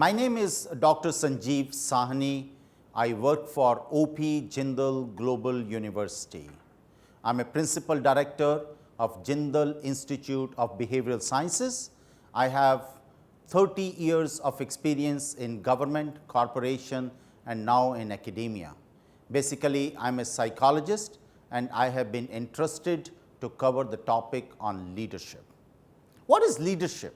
My name is Dr. Sanjeev Sahni. I work for OP Jindal Global University. I'm a Principal Director of Jindal Institute of Behavioral Sciences. I have 30 years of experience in government, corporation, and now in academia. Basically, I'm a psychologist and I have been entrusted to cover the topic on leadership. What is leadership?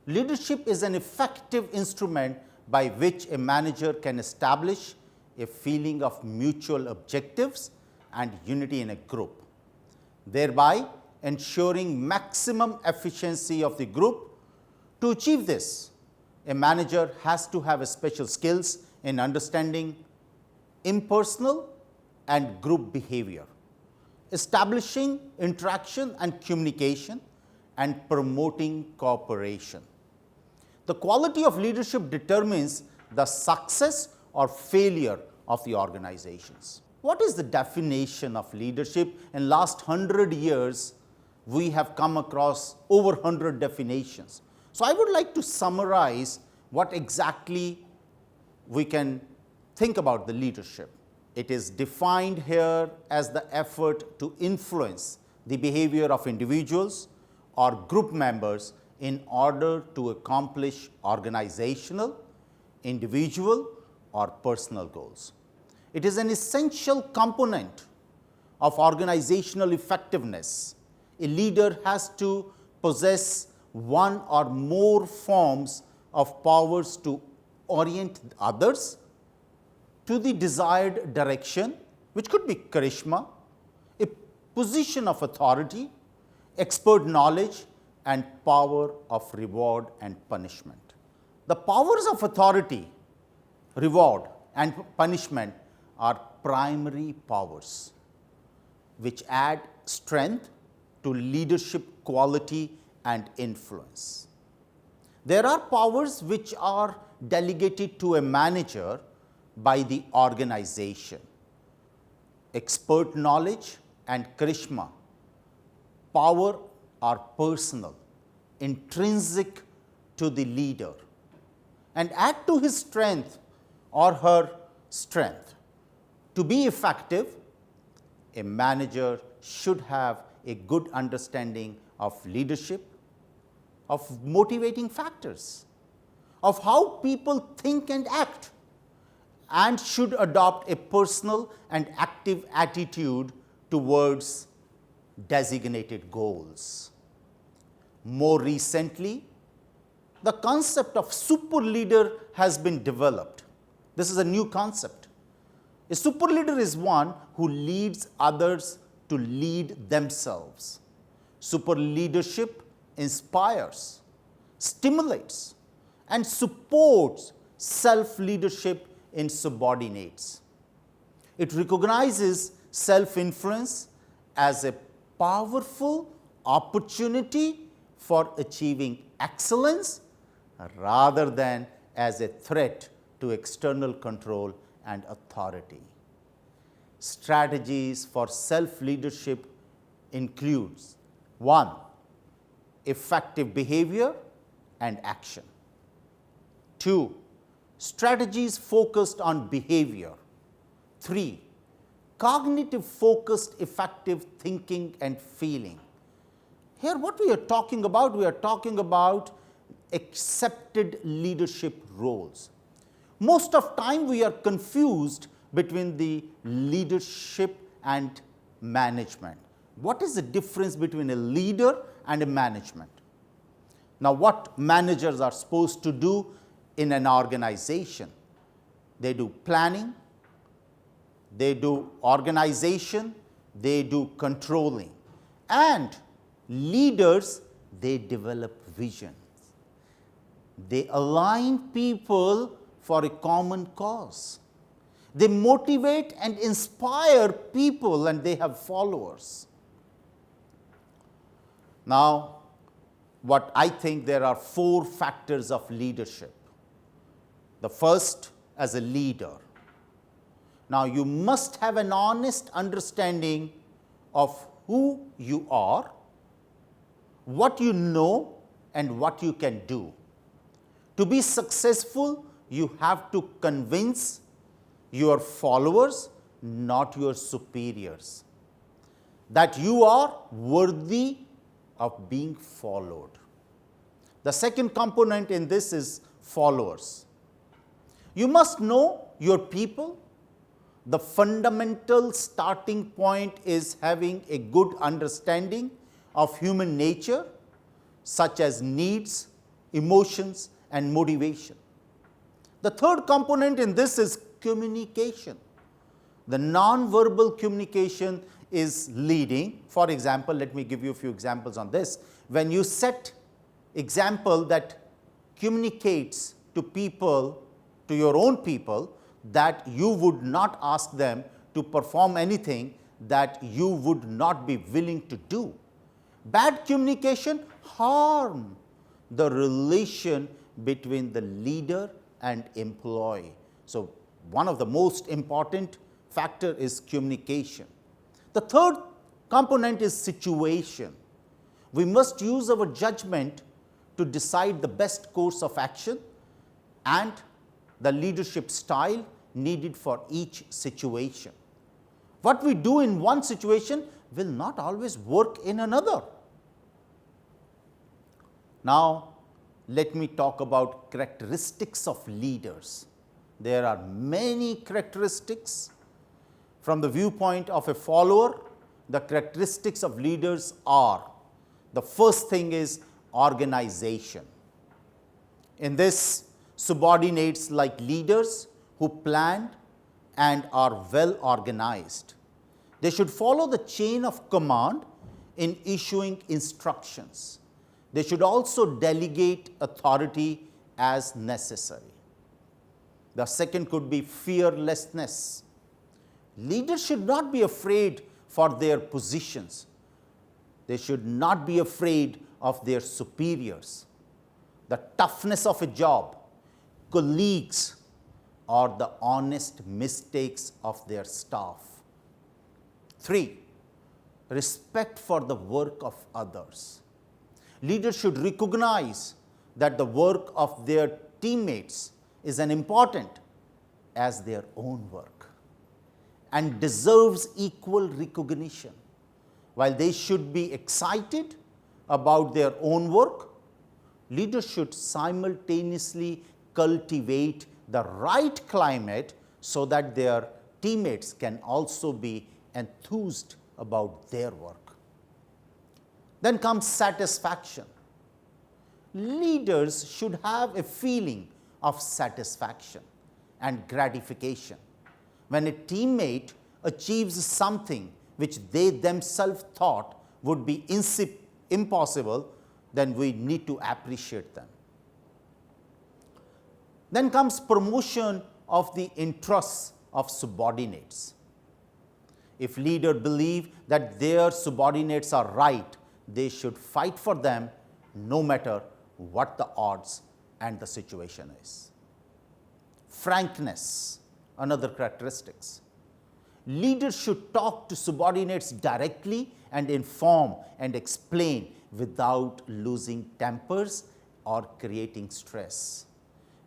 Leadership is an effective instrument by which a manager can establish a feeling of mutual objectives and unity in a group, thereby ensuring maximum efficiency of the group. To achieve this, a manager has to have special skills in understanding impersonal and group behavior, establishing interaction and communication, and promoting cooperation. The quality of leadership determines the success or failure of the organizations. What is the definition of leadership? In last 100 years, we have come across over 100 definitions. So I would like to summarize what exactly we can think about the leadership. It is defined here as the effort to influence the behavior of individuals or group members in order to accomplish organizational, individual, or personal goals. It is an essential component of organizational effectiveness. A leader has to possess one or more forms of powers to orient others to the desired direction, which could be charisma, a position of authority, expert knowledge, and power of reward and punishment. The powers of authority, reward, and punishment are primary powers which add strength to leadership quality and influence. There are powers which are delegated to a manager by the organization. Expert knowledge and charisma, power are personal, intrinsic to the leader, and add to his strength or her strength. To be effective, a manager should have a good understanding of leadership, of motivating factors, of how people think and act, and should adopt a personal and active attitude towards designated goals. More recently, the concept of super leader has been developed. This is a new concept. A super leader is one who leads others to lead themselves. Super leadership inspires, stimulates, and supports self-leadership in subordinates. It recognizes self-influence as a powerful opportunity for achieving excellence rather than as a threat to external control and authority. Strategies for self-leadership includes 1. Effective behavior and action. 2. Strategies focused on behavior. 3. Cognitive focused effective thinking and feeling. Here what we are talking about accepted leadership roles. Most of time we are confused between the leadership and management. What is the difference between a leader and a management? Now what managers are supposed to do in an organization? They do planning, they do organization, they do controlling, and leaders, they develop visions. They align people for a common cause. They motivate and inspire people and they have followers. Now, what I think there are 4 factors of leadership. The first, as a leader. Now, you must have an honest understanding of who you are, what you know, and what you can do. To be successful, you have to convince your followers, not your superiors, that you are worthy of being followed. The second component in this is followers. You must know your people. The fundamental starting point is having a good understanding of human nature, such as needs, emotions, and motivation. The third component in this is communication. The non-verbal communication is leading. For example, let me give you a few examples on this. When you set example that communicates to people, to your own people, that you would not ask them to perform anything that you would not be willing to do. Bad communication harm the relation between the leader and employee. So, one of the most important factor is communication. The third component is situation. We must use our judgment to decide the best course of action and the leadership style needed for each situation. What we do in one situation will not always work in another. Now, let me talk about characteristics of leaders. There are many characteristics. From the viewpoint of a follower, the characteristics of leaders are, the first thing is organization. In this, subordinates like leaders who plan and are well organized. They should follow the chain of command in issuing instructions. They should also delegate authority as necessary. The second could be fearlessness. Leaders should not be afraid for their positions. They should not be afraid of their superiors, the toughness of a job, colleagues, or the honest mistakes of their staff. 3. Respect for the work of others. Leaders should recognize that the work of their teammates is as important as their own work and deserves equal recognition. While they should be excited about their own work, leaders should simultaneously cultivate the right climate so that their teammates can also be enthused about their work. Then comes satisfaction. Leaders should have a feeling of satisfaction and gratification. When a teammate achieves something which they themselves thought would be impossible, then we need to appreciate them. Then comes promotion of the interests of subordinates. If leaders believe that their subordinates are right, they should fight for them no matter what the odds and the situation is. Frankness, another characteristics. Leaders should talk to subordinates directly and inform and explain without losing tempers or creating stress.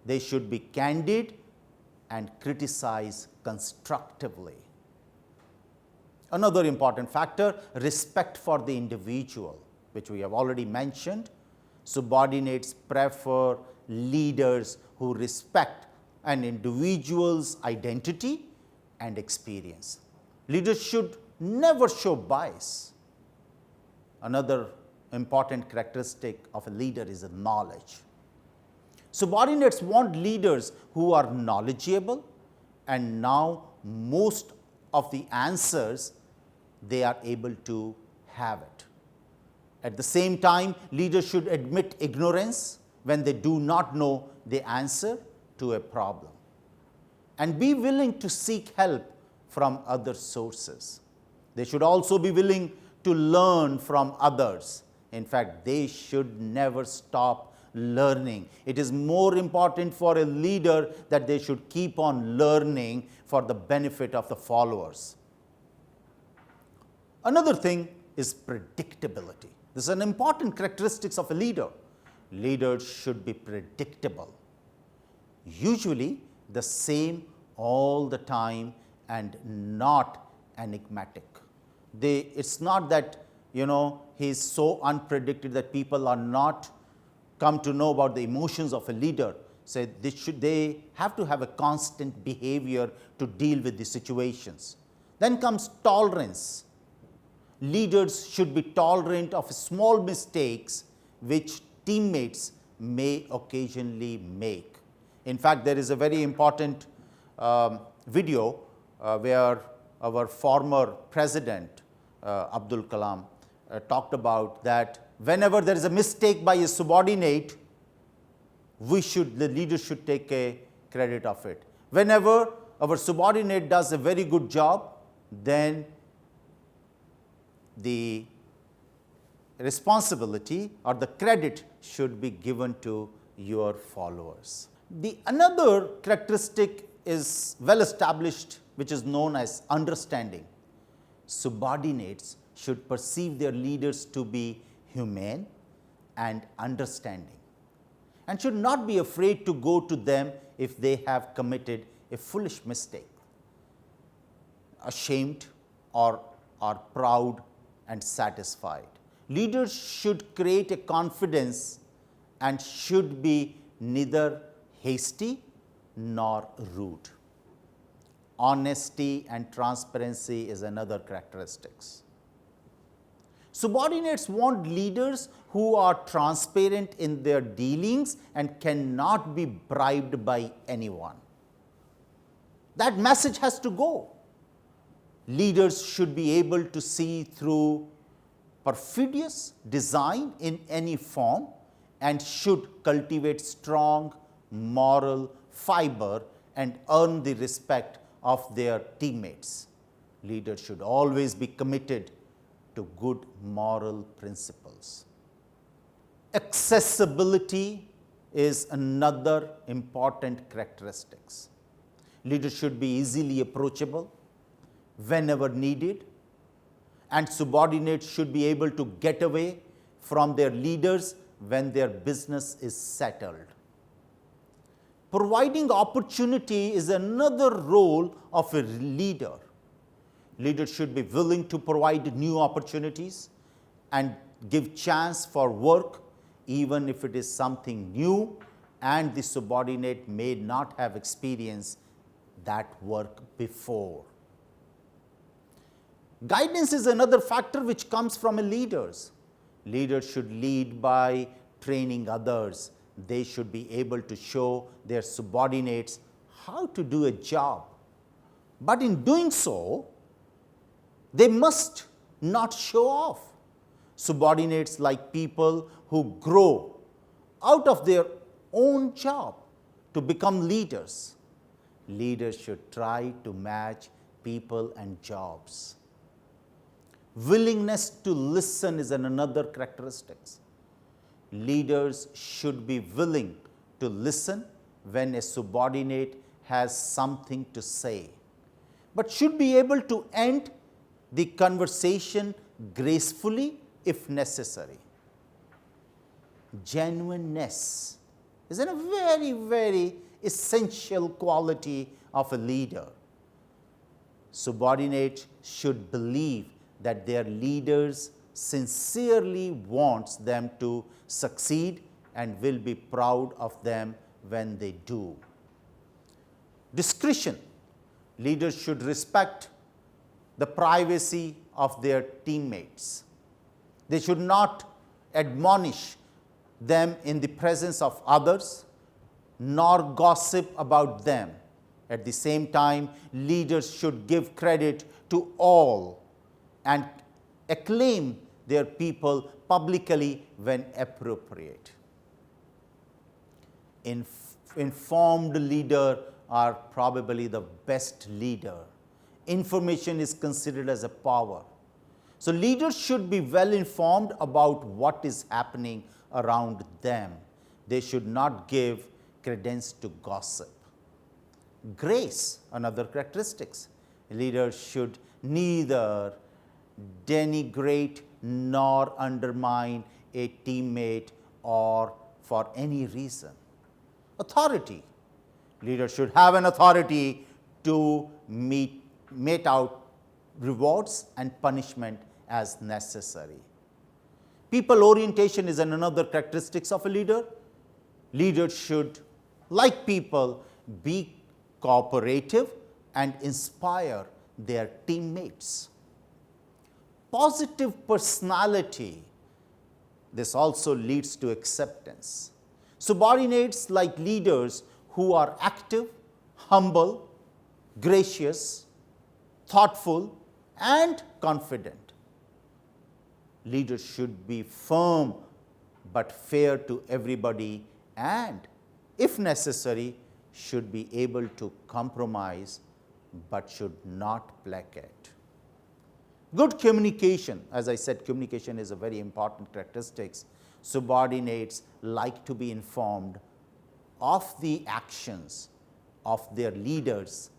They should be candid and criticize constructively. Another important factor, respect for the individual, which we have already mentioned. Subordinates prefer leaders who respect an individual's identity and experience. Leaders should never show bias. Another important characteristic of a leader is knowledge. Subordinates want leaders who are knowledgeable, and now most of the answers they are able to have it. At the same time, leaders should admit ignorance when they do not know the answer to a problem, and be willing to seek help from other sources. They should also be willing to learn from others. In fact, they should never stop learning. It is more important for a leader that they should keep on learning for the benefit of the followers. Another thing is predictability. This is an important characteristic of a leader. Leaders should be predictable. usually the same all the time and not enigmatic. It's not that, he is so unpredictable that people are not come to know about the emotions of a leader. So they have to have a constant behavior to deal with the situations. Then comes tolerance. Leaders should be tolerant of small mistakes which teammates may occasionally make. In fact, there is a very important video where our former president, Abdul Kalam, talked about that whenever there is a mistake by a subordinate, the leader should take a credit of it. Whenever our subordinate does a very good job, then the responsibility or the credit should be given to your followers. Another characteristic is well established, which is known as understanding. Subordinates should perceive their leaders to be humane and understanding, and should not be afraid to go to them if they have committed a foolish mistake, ashamed or are proud and satisfied. Leaders should create a confidence and should be neither hasty nor rude. Honesty and transparency is another characteristics. Subordinates want leaders who are transparent in their dealings and cannot be bribed by anyone. That message has to go. Leaders should be able to see through perfidious design in any form and should cultivate strong moral fiber and earn the respect of their teammates. Leaders should always be committed to good moral principles. Accessibility is another important characteristics. Leaders should be easily approachable whenever needed, and subordinates should be able to get away from their leaders when their business is settled. Providing opportunity is another role of a leader. Leaders should be willing to provide new opportunities and give chance for work, even if it is something new and the subordinate may not have experienced that work before. Guidance is another factor which comes from leaders. Leaders should lead by training others. They should be able to show their subordinates how to do a job. But in doing so, they must not show off. Subordinates like people who grow out of their own job to become leaders. Leaders should try to match people and jobs. Willingness to listen is another characteristic. Leaders should be willing to listen when a subordinate has something to say, but should be able to end the conversation gracefully if necessary. Genuineness is a very, very essential quality of a leader. Subordinates should believe that their leaders sincerely wants them to succeed and will be proud of them when they do. Discretion. Leaders should respect the privacy of their teammates. They should not admonish them in the presence of others, nor gossip about them. At the same time, leaders should give credit to all and acclaim their people publicly when appropriate. Informed leaders are probably the best leader. Information is considered as a power. So leaders should be well informed about what is happening around them. They should not give credence to gossip. Grace, another characteristics. Leaders should neither denigrate nor undermine a teammate or for any reason. Authority. Leaders should have an authority to mete out rewards and punishment as necessary. People orientation is another characteristics of a leader. Leaders should, like people, be cooperative and inspire their teammates. Positive personality, this also leads to acceptance. Subordinates like leaders who are active, humble, gracious, thoughtful, and confident. Leaders should be firm but fair to everybody and, if necessary, should be able to compromise but should not placate. Good communication, as I said, communication is a very important characteristic. Subordinates like to be informed of the actions of their leaders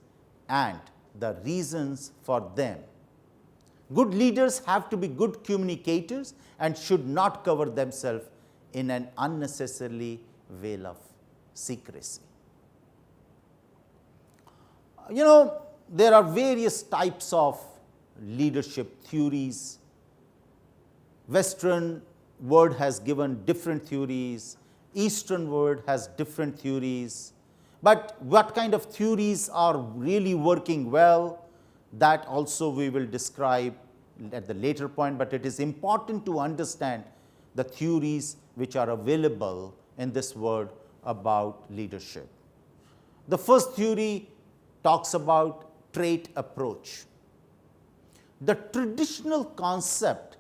and the reasons for them. Good leaders have to be good communicators and should not cover themselves in an unnecessary veil of secrecy. There are various types of leadership theories. Western world has given different theories. Eastern world has different theories. But what kind of theories are really working well, that also we will describe at the later point, but it is important to understand the theories which are available in this world about leadership. The first theory talks about trait approach. The traditional concept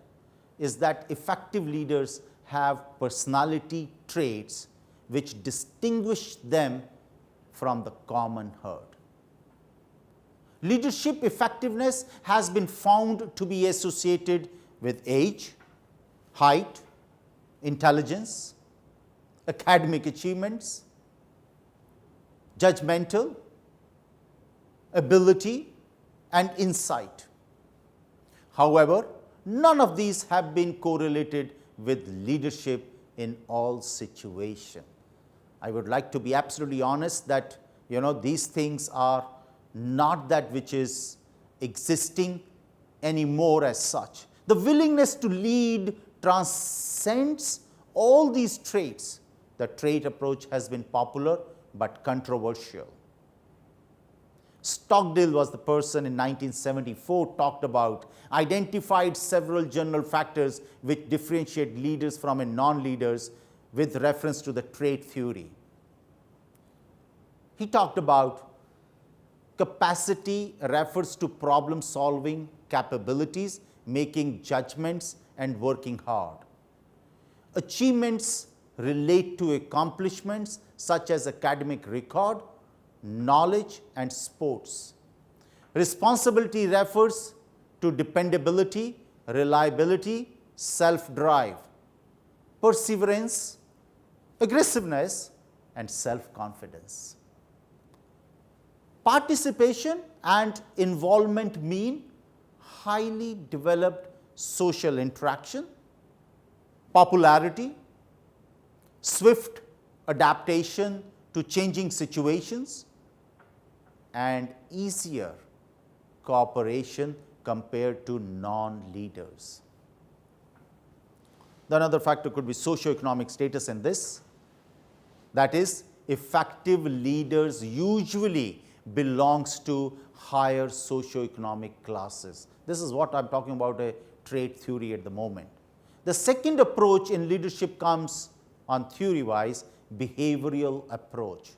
is that effective leaders have personality traits which distinguish them from the common herd. Leadership effectiveness has been found to be associated with age, height, intelligence, academic achievements, judgmental ability, and insight. However, none of these have been correlated with leadership in all situations. I would like to be absolutely honest that these things are not that which is existing anymore as such. The willingness to lead transcends all these traits. The trait approach has been popular but controversial. Stockdale was the person in 1974 talked about, identified several general factors which differentiate leaders from non-leaders with reference to the trait theory. He talked about capacity refers to problem solving capabilities, making judgments and working hard. Achievements relate to accomplishments such as academic record, knowledge and sports. Responsibility refers to dependability, reliability, self-drive, perseverance, aggressiveness and self-confidence. Participation and involvement mean highly developed social interaction, popularity, swift adaptation to changing situations, and easier cooperation compared to non-leaders. The another factor could be socioeconomic status in this. That is, effective leaders usually belongs to higher socioeconomic classes. This is what I'm talking about, a trait theory at the moment. The second approach in leadership comes on theory-wise, behavioral approach.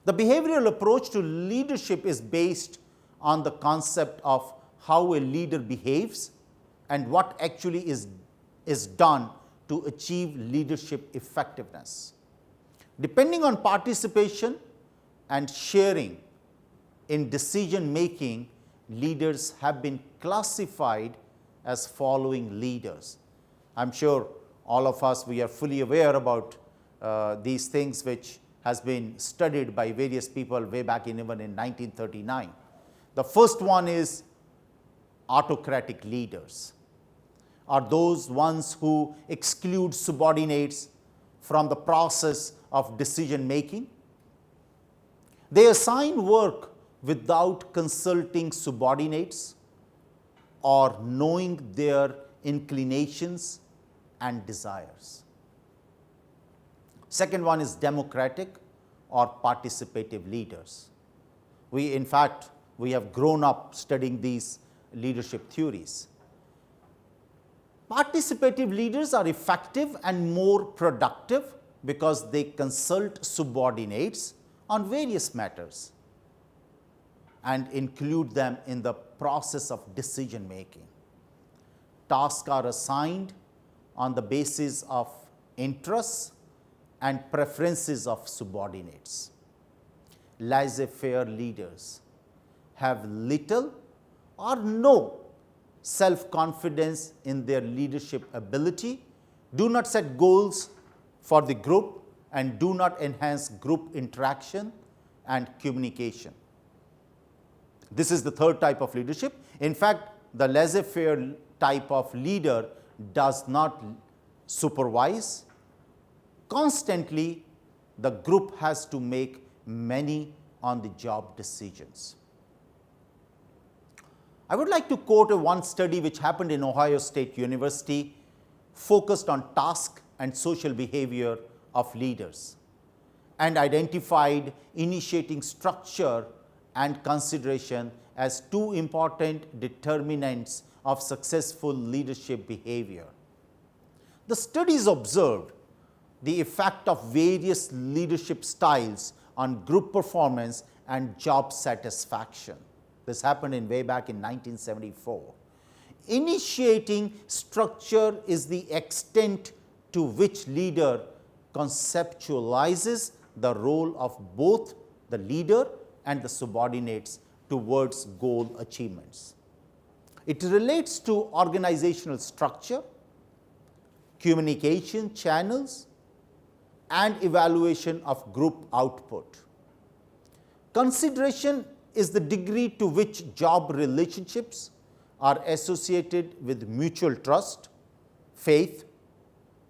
The behavioral approach to leadership is based on the concept of how a leader behaves and what actually is done to achieve leadership effectiveness. Depending on participation and sharing in decision making, leaders have been classified as following leaders. I'm sure all of us, we are fully aware about these things which has been studied by various people way back even in 1939. The first one is autocratic leaders, are those ones who exclude subordinates from the process of decision making. They assign work without consulting subordinates or knowing their inclinations and desires. Second one is democratic or participative leaders. In fact, we have grown up studying these leadership theories. Participative leaders are effective and more productive because they consult subordinates on various matters and include them in the process of decision making. Tasks are assigned on the basis of interests and preferences of subordinates. Laissez-faire leaders have little or no self-confidence in their leadership ability, do not set goals for the group, and do not enhance group interaction and communication. This is the third type of leadership. In fact, the laissez-faire type of leader does not supervise. Constantly, the group has to make many on-the-job decisions. I would like to quote one study which happened in Ohio State University, focused on task and social behavior of leaders, and identified initiating structure and consideration as two important determinants of successful leadership behavior. The studies observed the effect of various leadership styles on group performance and job satisfaction. This happened way back in 1974. Initiating structure is the extent to which leader conceptualizes the role of both the leader and the subordinates towards goal achievements. It relates to organizational structure, communication channels, and evaluation of group output. Consideration is the degree to which job relationships are associated with mutual trust, faith,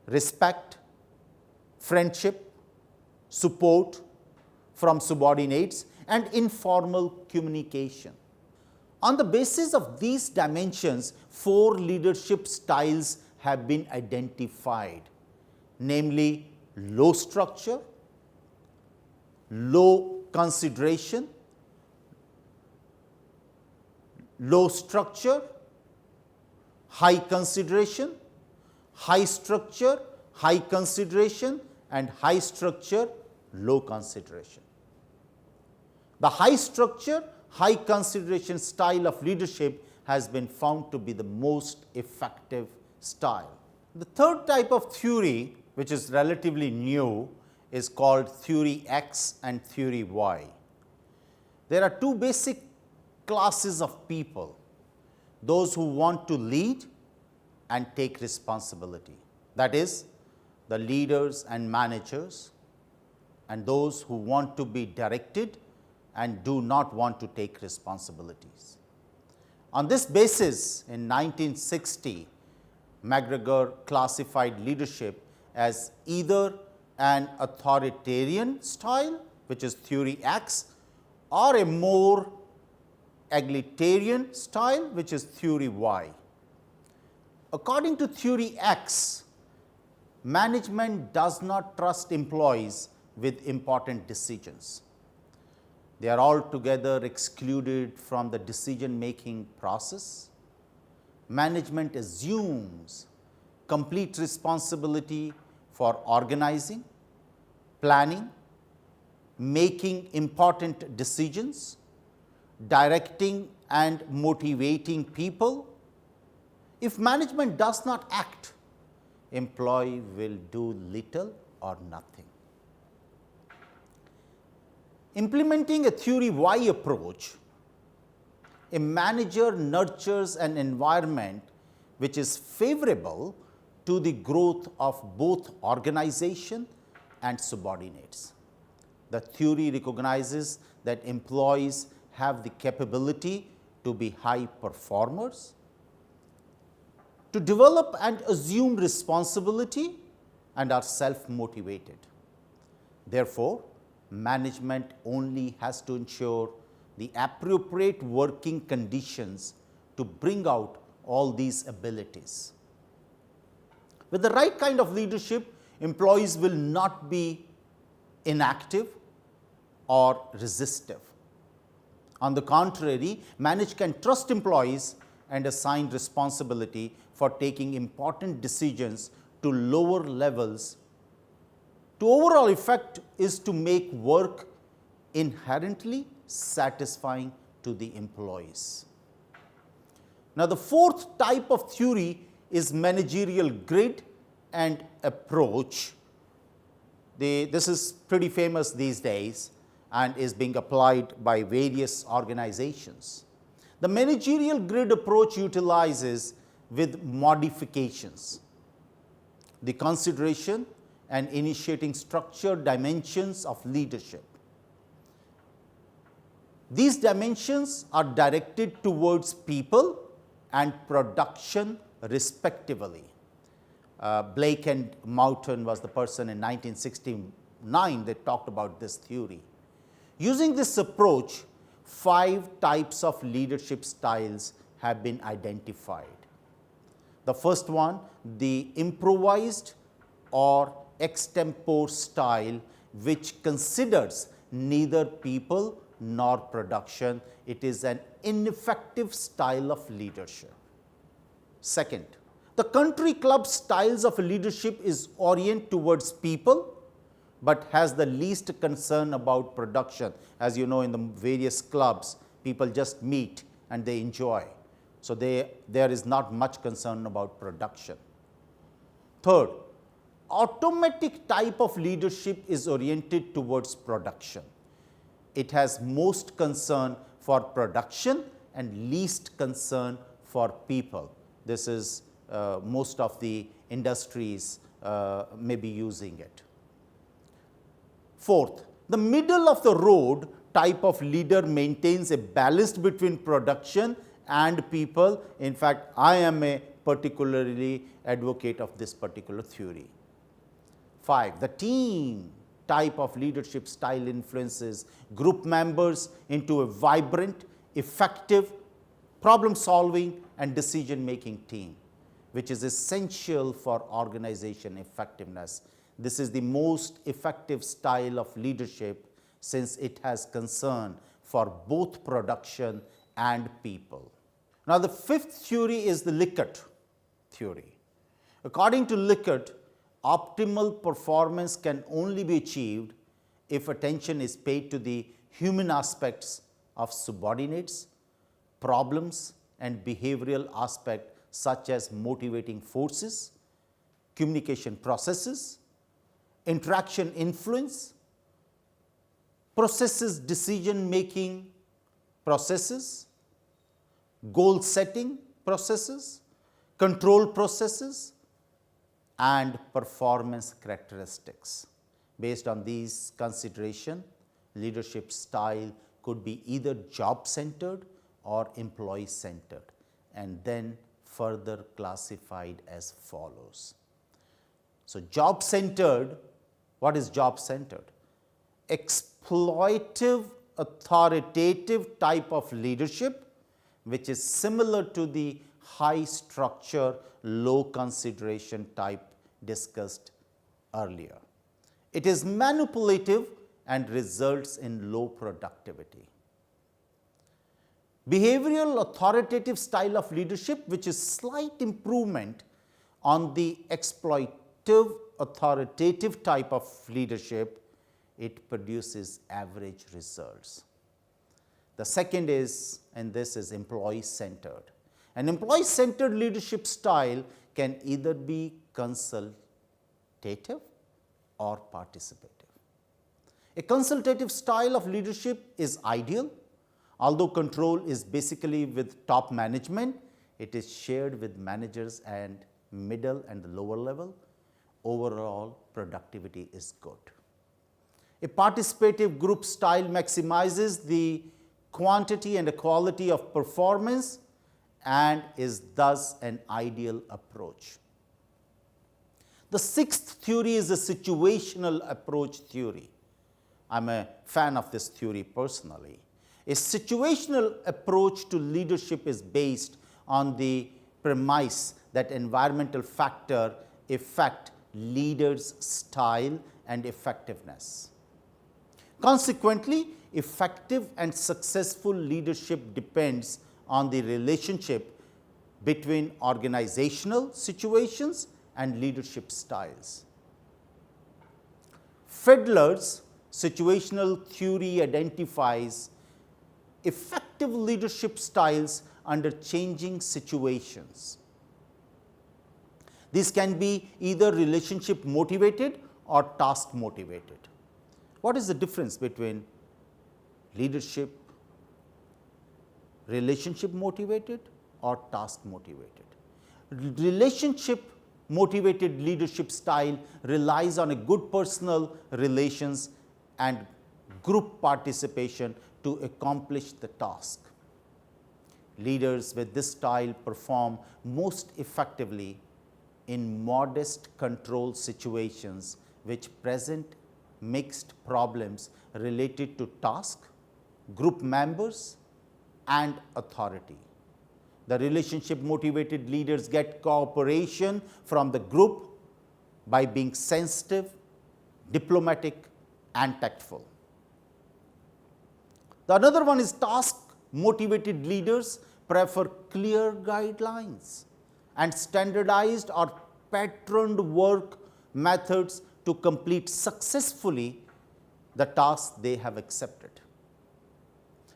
respect, friendship, support from subordinates, and informal communication. On the basis of these dimensions, 4 leadership styles have been identified, namely low structure, low consideration, low structure, high consideration, high structure, high consideration, and high structure, low consideration. The high structure, high consideration style of leadership has been found to be the most effective style. The third type of theory, which is relatively new, is called theory X and theory Y. There are 2 basic classes of people: those who want to lead and take responsibility, that is, the leaders and managers, and those who want to be directed and do not want to take responsibilities. On this basis, in 1960, McGregor classified leadership as either an authoritarian style, which is theory X, or a more egalitarian style, which is theory Y. According to theory X, management does not trust employees with important decisions. They are altogether excluded from the decision-making process. Management assumes complete responsibility for organizing, planning, making important decisions, directing and motivating people. If management does not act, employee will do little or nothing. Implementing a theory Y approach, a manager nurtures an environment which is favorable to the growth of both organization and subordinates. The theory recognizes that employees have the capability to be high performers, to develop and assume responsibility, and are self-motivated. Therefore, management only has to ensure the appropriate working conditions to bring out all these abilities. With the right kind of leadership, employees will not be inactive or resistive. On the contrary, managers can trust employees and assign responsibility for taking important decisions to lower levels. The overall effect is to make work inherently satisfying to the employees. Now, the fourth type of theory is managerial grid and approach. This is pretty famous these days and is being applied by various organizations. The managerial grid approach utilizes with modifications the consideration and initiating structured dimensions of leadership. These dimensions are directed towards people and production respectively. Blake and Moulton was the person in 1969 that talked about this theory. Using this approach, 5 types of leadership styles have been identified. The first one, the improvised or extempore style, which considers neither people nor production. It is an ineffective style of leadership. Second, the country club styles of leadership is oriented towards people but has the least concern about production. As you know, in the various clubs, people just meet and they enjoy. So there is not much concern about production. Third, automatic type of leadership is oriented towards production. It has most concern for production and least concern for people. This is most of the industries may be using it. Fourth, the middle of the road type of leader maintains a balance between production and people. In fact, I am a particularly advocate of this particular theory. 5, the team type of leadership style influences group members into a vibrant, effective, problem-solving and decision-making team, which is essential for organization effectiveness. This is the most effective style of leadership since it has concern for both production and people. Now, the fifth theory is the Likert theory. According to Likert, optimal performance can only be achieved if attention is paid to the human aspects of subordinates, problems, and behavioral aspects such as motivating forces, communication processes, interaction influence, processes decision-making processes, goal setting processes, control processes, and performance characteristics. Based on these considerations, leadership style could be either job-centered or employee-centered, and then further classified as follows. So, job-centered, what is job-centered? Exploitive, authoritative type of leadership, which is similar to the high structure, low consideration type discussed earlier. It is manipulative and results in low productivity. Behavioral authoritative style of leadership, which is slight improvement on the exploitive authoritative type of leadership, it produces average results. The second is, and this is employee-centered. An employee-centered leadership style can either be consultative or participative. A consultative style of leadership is ideal. Although control is basically with top management, it is shared with managers and middle and the lower level. Overall, productivity is good. A participative group style maximizes the quantity and the quality of performance and is thus an ideal approach. The sixth theory is a situational approach theory. I'm a fan of this theory personally. A situational approach to leadership is based on the premise that environmental factors affect leaders' style and effectiveness. Consequently, effective and successful leadership depends on the relationship between organizational situations and leadership styles. Fiedler's situational theory identifies effective leadership styles under changing situations. These can be either relationship motivated or task motivated. What is the difference between leadership, relationship motivated or task motivated? Relationship motivated leadership style relies on a good personal relations and group participation to accomplish the task. Leaders with this style perform most effectively in modest control situations which present mixed problems related to task, group members, and authority. The relationship motivated leaders get cooperation from the group by being sensitive, diplomatic, and tactful. The another one is task motivated leaders prefer clear guidelines and standardized or patterned work methods to complete successfully the tasks they have accepted.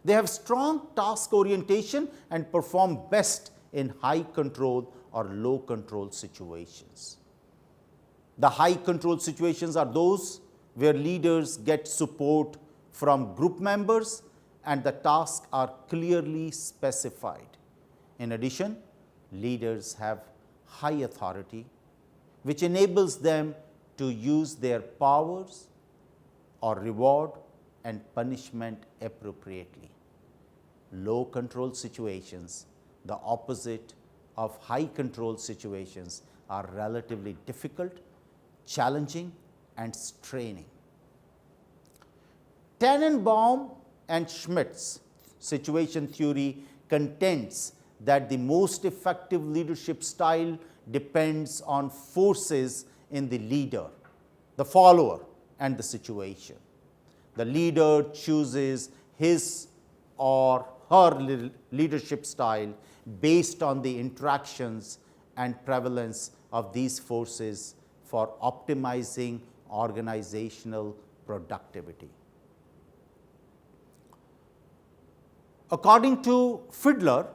They have strong task orientation and perform best in high control or low control situations. The high control situations are those where leaders get support from group members and the tasks are clearly specified. In addition, leaders have high authority, which enables them to use their powers or reward and punishment appropriately. Low control situations, the opposite of high control situations, are relatively difficult, challenging, and straining. Tannenbaum and Schmidt's situation theory contends that the most effective leadership style depends on forces in the leader, the follower, and the situation. The leader chooses his or her leadership style based on the interactions and prevalence of these forces for optimizing organizational productivity. According to Fiedler,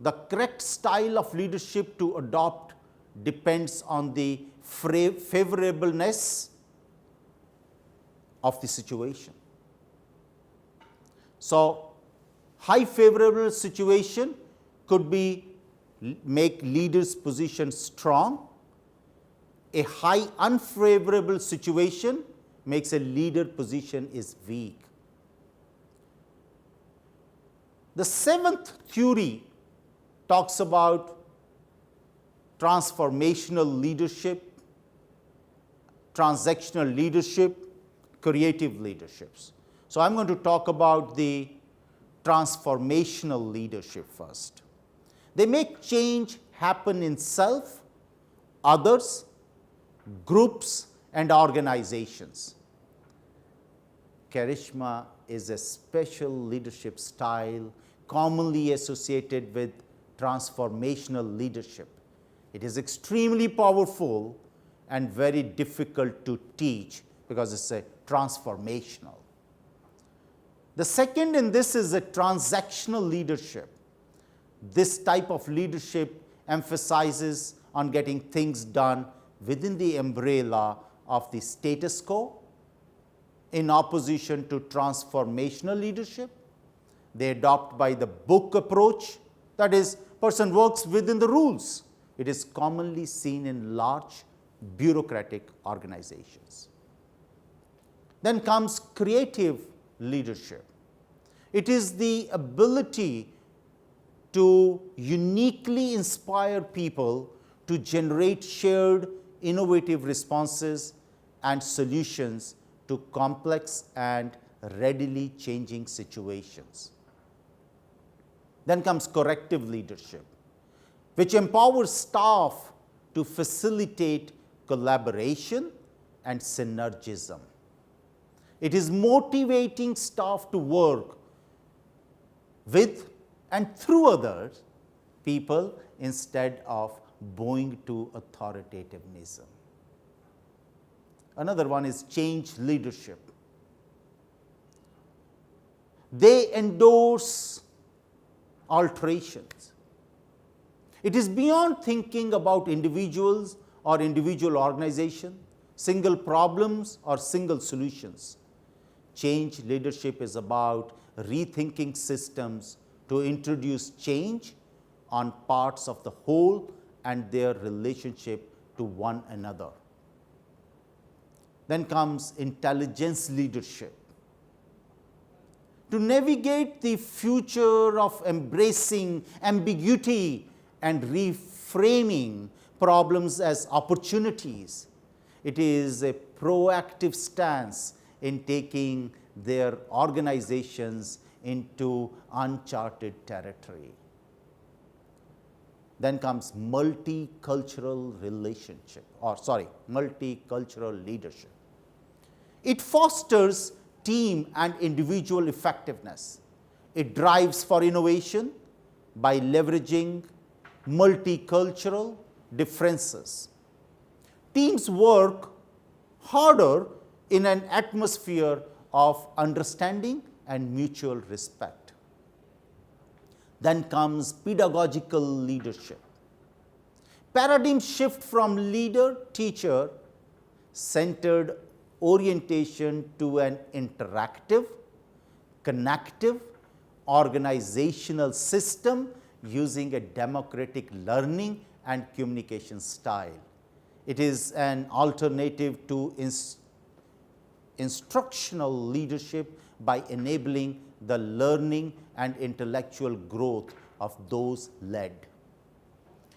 the correct style of leadership to adopt depends on the favorableness of the situation. So, high favorable situation could be make leader's position strong. A high unfavorable situation makes a leader position is weak. The seventh theory talks about transformational leadership, transactional leadership, creative leaderships. So, I am going to talk about the transformational leadership first. They make change happen in self, others, groups, and organizations. Charisma is a special leadership style commonly associated with transformational leadership. It is extremely powerful and very difficult to teach because it's a transformational. The second in this is a transactional leadership. This type of leadership emphasizes on getting things done within the umbrella of the status quo in opposition to transformational leadership. They adopt by the book approach, that is, person works within the rules. It is commonly seen in large bureaucratic organizations. Then comes creative leadership. It is the ability to uniquely inspire people to generate shared innovative responses and solutions to complex and readily changing situations. Then comes corrective leadership, which empowers staff to facilitate collaboration and synergism. It is motivating staff to work with and through other people instead of bowing to authoritativism. Another one is change leadership. They endorse alterations. It is beyond thinking about individuals or individual organization, single problems or single solutions. Change leadership is about rethinking systems to introduce change on parts of the whole and their relationship to one another. Then comes intelligence leadership. To navigate the future of embracing ambiguity and reframing problems as opportunities, it is a proactive stance in taking their organizations into uncharted territory. Then comes multicultural leadership. It fosters team and individual effectiveness. It drives for innovation by leveraging multicultural differences. Teams work harder in an atmosphere of understanding and mutual respect. Then comes pedagogical leadership. Paradigm shift from leader-teacher centered orientation to an interactive, connective, organizational system using a democratic learning and communication style. It is an alternative to instructional leadership by enabling the learning and intellectual growth of those led.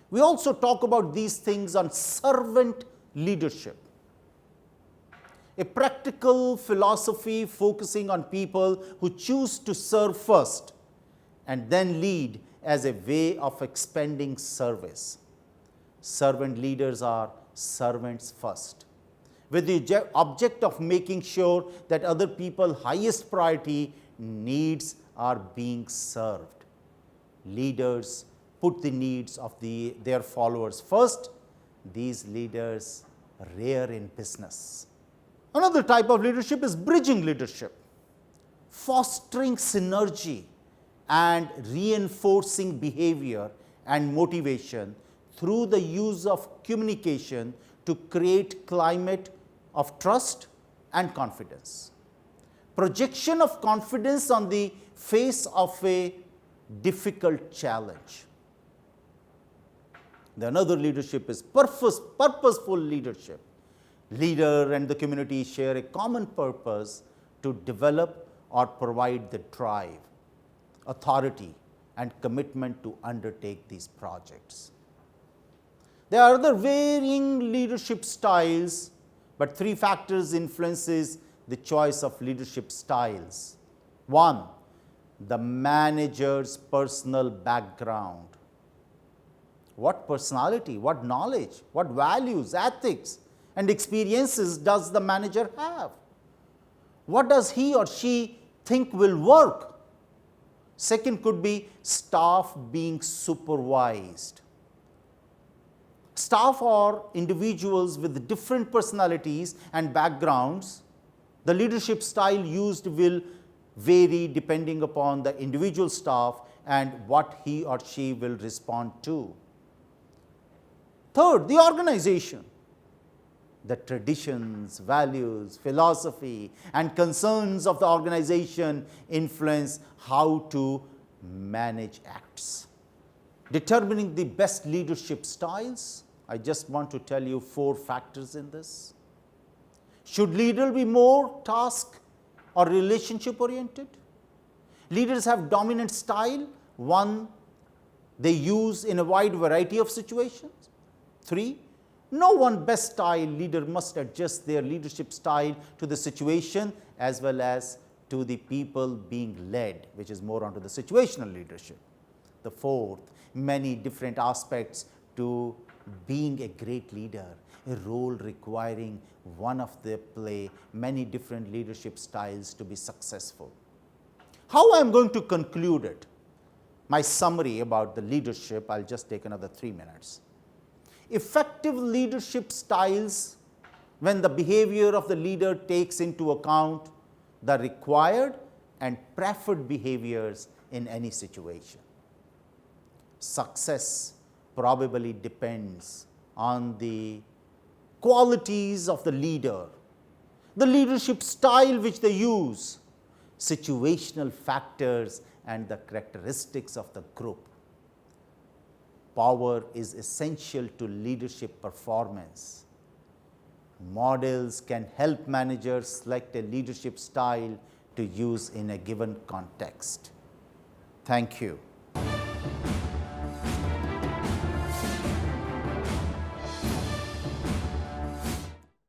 We also talk about these things on servant leadership, a practical philosophy focusing on people who choose to serve first and then lead as a way of expanding service. Servant leaders are servants first, with the object of making sure that other people's highest priority needs are being served. Leaders put the needs of their followers first. These leaders are rare in business. Another type of leadership is bridging leadership, fostering synergy and reinforcing behavior and motivation through the use of communication to create climate of trust and confidence. Projection of confidence on the face of a difficult challenge. The another leadership is purposeful leadership. Leader and the community share a common purpose to develop or provide the drive, authority, and commitment to undertake these projects. There are other varying leadership styles, but three factors influences the choice of leadership styles. One, the manager's personal background. What personality, what knowledge, what values, ethics, and experiences does the manager have? What does he or she think will work? Second could be staff being supervised. Staff are individuals with different personalities and backgrounds. The leadership style used will vary depending upon the individual staff and what he or she will respond to. Third, the organization. The traditions, values, philosophy, and concerns of the organization influence how to manage acts. Determining the best leadership styles, I just want to tell you 4 factors in this. Should leader be more task or relationship oriented? Leaders have dominant style, one they use in a wide variety of situations. 3, No one best style leader must adjust their leadership style to the situation as well as to the people being led, which is more onto the situational leadership. The fourth, many different aspects to being a great leader, a role requiring one of the play many different leadership styles to be successful. How I am going to conclude it? My summary about the leadership, I'll just take another 3 minutes. Effective leadership styles when the behavior of the leader takes into account the required and preferred behaviors in any situation. Success probably depends on the qualities of the leader, the leadership style which they use, situational factors and the characteristics of the group. Power is essential to leadership performance. Models can help managers select a leadership style to use in a given context. Thank you.